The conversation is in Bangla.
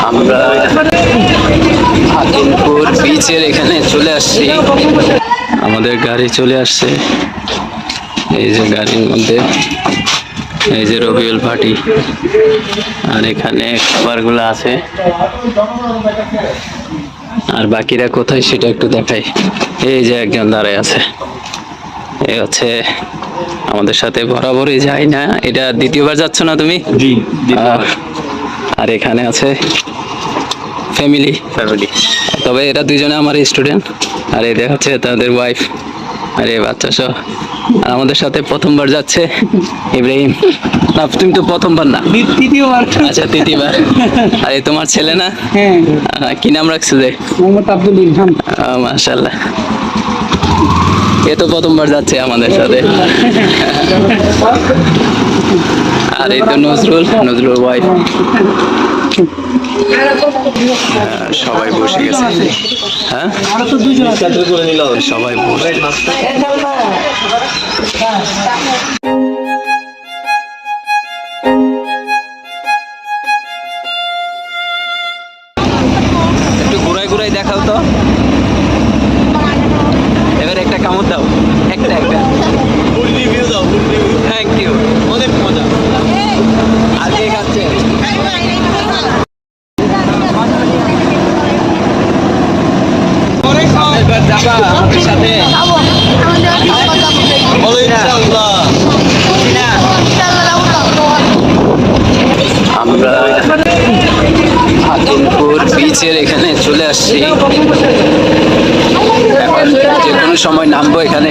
আমরা হাকিমপুর বিচের এখানে চলে আসছি। আমাদের গাড়ি চলে আসছে, এই যে গাড়ির মধ্যে এই যে রবিউল ভাটি, আর এখানে খাবারগুলো আছে। আর বাকিরা কোথায় সেটা একটু দেখাই। এই যে একজন দাঁড়ায় আছে, এই হচ্ছে আমাদের সাথে বরাবরই যায় না, এটা দ্বিতীয়বার যাচ্ছ না তুমি? জি। আর এখানে আছে ফ্যামিলি, তবে এরা দুইজনে আমার স্টুডেন্ট, আর এই হচ্ছে তাদের ওয়াইফ আর এই বাচ্চা সহ। আর আমাদের সাথে প্রথমবার যাচ্ছে ইব্রাহিম। না, তুমি তো প্রথমবার না, তৃতীয়বার। আচ্ছা তৃতীয়বার। আর এই তোমার ছেলে না? হ্যাঁ। কি নাম রাখছে যে? মোহাম্মদ আব্দুল ইলহাম। মাশাআল্লাহ, এ তো প্রথমবার যাচ্ছে আমাদের সাথে। আর এই তো নজরুল ওয়াইফ। সবাই বসে গেছে। হ্যাঁ, সবাই বসে। একটু ঘুরাই দেখাও তো, এবার একটা কামড় দাও, একটা থ্যাংক ইউ, অনেক মজা। আর কে খাচ্ছে? আমাদের সাথে আমরা হাকিমপুর বিচের এখানে চলে আসছি। এখন যে কোনো সময় নামবো এখানে।